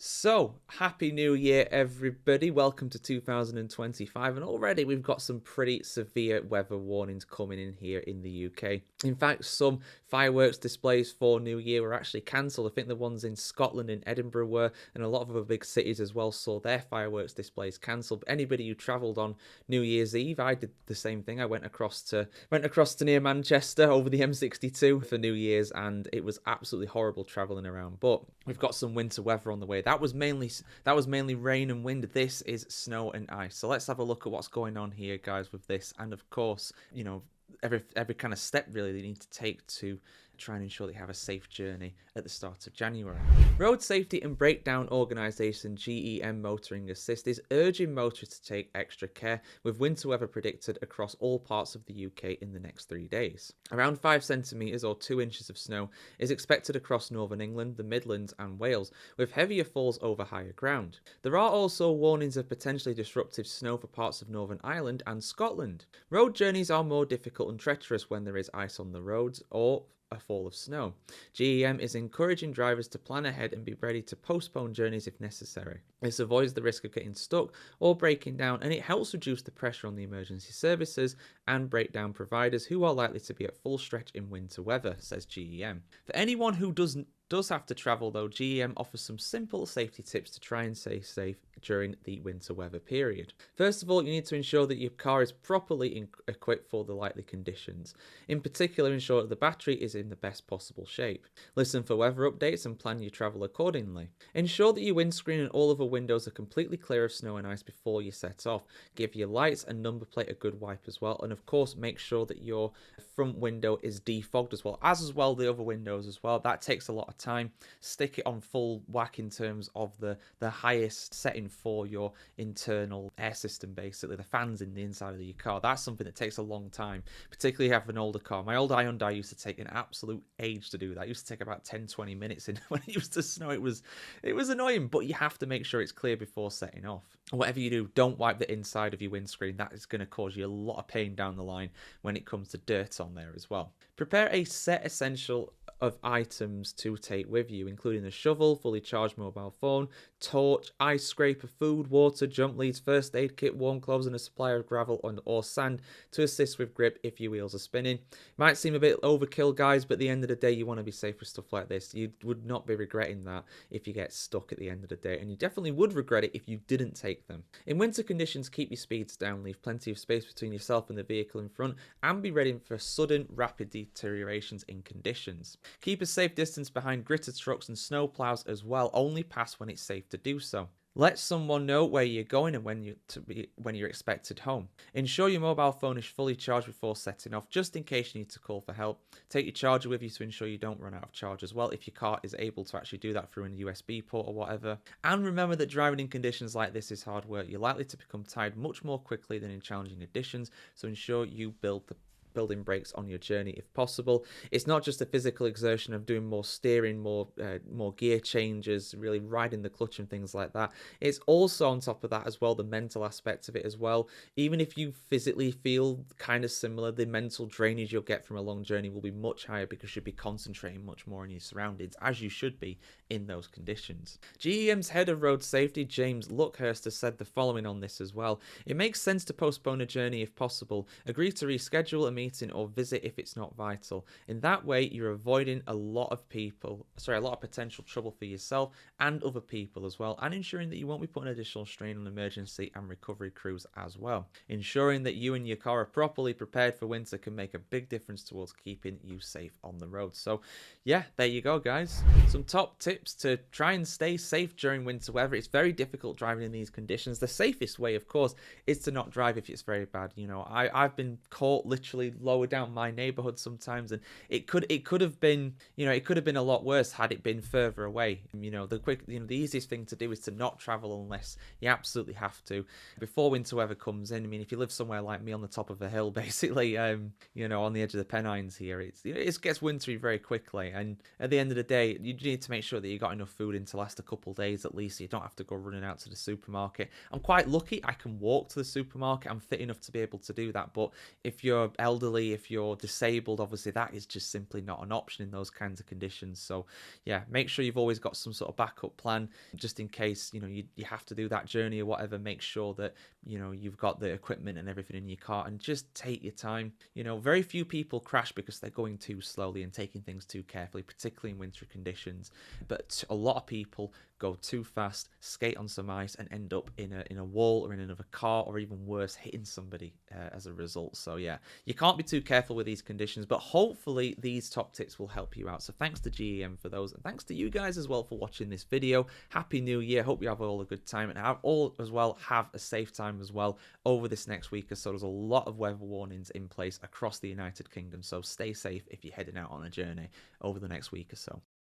So, Happy New Year, everybody. Welcome to 2025. And already we've got some pretty severe weather warnings coming in here in the UK. In fact, some fireworks displays for New Year were actually cancelled. I think the ones in Scotland and Edinburgh were, and a lot of other big cities as well saw their fireworks displays cancelled. But anybody who travelled on New Year's Eve, I did the same thing. I went across to near Manchester over the M62 for New Year's, and it was absolutely horrible travelling around. But we've got some winter weather on the way. That was mainly rain and wind. This is snow and ice. So let's have a look at what's going on here, guys, with this. And of course, every kind of step really they need to take to try and ensure they have a safe journey at the start of January. Road Safety and Breakdown Organisation GEM Motoring Assist is urging motorists to take extra care with winter weather predicted across all parts of the UK in the next 3 days. Around 5 centimetres or 2 inches of snow is expected across northern England, the Midlands and Wales, with heavier falls over higher ground. There are also warnings of potentially disruptive snow for parts of Northern Ireland and Scotland. Road journeys are more difficult and treacherous when there is ice on the roads or a fall of snow. GEM is encouraging drivers to plan ahead and be ready to postpone journeys if necessary. This avoids the risk of getting stuck or breaking down, and it helps reduce the pressure on the emergency services and breakdown providers who are likely to be at full stretch in winter weather, says GEM. For anyone who does have to travel though, GEM offers some simple safety tips to try and stay safe during the winter weather period. First of all, you need to ensure that your car is properly equipped for the likely conditions. In particular, ensure that the battery is in the best possible shape. Listen for weather updates and plan your travel accordingly. Ensure that your windscreen and all other windows are completely clear of snow and ice before you set off. Give your lights and number plate a good wipe as well, and of course make sure that your front window is defogged as well the other windows as well. That takes a lot of time. Stick it on full whack in terms of the highest setting for your internal air system, basically the fans in the inside of your car. That's something that takes a long time, particularly if you have an older car. My old Hyundai used to take an absolute age to do that. It used to take about 10-20 minutes, and when it used to snow it was annoying, but you have to make sure it's clear before setting off. Whatever you do, don't wipe the inside of your windscreen. That is going to cause you a lot of pain down the line when it comes to dirt on there as well. Prepare a set essential of items to take with you, including a shovel, fully charged mobile phone, torch, ice scraper, food, water, jump leads, first aid kit, warm clothes, and a supply of gravel or sand to assist with grip if your wheels are spinning. Might seem a bit overkill, guys, but at the end of the day, you want to be safe with stuff like this. You would not be regretting that if you get stuck at the end of the day, and you definitely would regret it if you didn't take them. In winter conditions, keep your speeds down, leave plenty of space between yourself and the vehicle in front, and be ready for sudden, rapid deteriorations in conditions. Keep a safe distance behind gritter trucks and snow plows as well. Only pass when it's safe to do so. Let someone know where you're going and when you're expected home. Ensure your mobile phone is fully charged before setting off, just in case you need to call for help. Take your charger with you to ensure you don't run out of charge as well, if your car is able to actually do that through a USB port or whatever. And remember that driving in conditions like this is hard work. You're likely to become tired much more quickly than in challenging conditions, so ensure you building brakes on your journey if possible. It's not just a physical exertion of doing more steering, more gear changes, really riding the clutch and things like that. It's also, on top of that as well, the mental aspect of it as well. Even if you physically feel kind of similar, the mental drainage you'll get from a long journey will be much higher because you'll be concentrating much more on your surroundings, as you should be in those conditions. GEM's head of road safety, James Luckhurst, has said the following on this as well. It makes sense to postpone a journey if possible. Agree to reschedule a meeting or visit if it's not vital. In that way, you're avoiding a lot of potential trouble for yourself and other people as well, and ensuring that you won't be putting additional strain on emergency and recovery crews as well. Ensuring that you and your car are properly prepared for winter can make a big difference towards keeping you safe on the road. So yeah, there you go, guys. Some top tips to try and stay safe during winter weather. It's very difficult driving in these conditions. The safest way, of course, is to not drive if it's very bad. I've been caught literally lower down my neighborhood sometimes, and it could have been a lot worse had it been further away. The easiest thing to do is to not travel unless you absolutely have to before winter weather comes in. I mean, if you live somewhere like me on the top of a hill, basically, on the edge of the Pennines here, it gets wintry very quickly, and at the end of the day, you need to make sure that that you got enough food in to last a couple days at least, so you don't have to go running out to the supermarket. I'm quite lucky, I can walk to the supermarket, I'm fit enough to be able to do that, but if you're elderly, if you're disabled, obviously that is just simply not an option in those kinds of conditions. So yeah, make sure you've always got some sort of backup plan, just in case, you know, you have to do that journey or whatever. Make sure that, you know, you've got the equipment and everything in your car, and just take your time. You know, very few people crash because they're going too slowly and taking things too carefully, particularly in wintry conditions. But a lot of people go too fast, skate on some ice, and end up in a wall or in another car, or even worse, hitting somebody as a result. So yeah, you can't be too careful with these conditions, but hopefully these top tips will help you out. So thanks to GEM for those, and thanks to you guys as well for watching this video. Happy New Year. Hope you have all a good time, and have a safe time as well over this next week or so. There's a lot of weather warnings in place across the United Kingdom, so stay safe if you're heading out on a journey over the next week or so.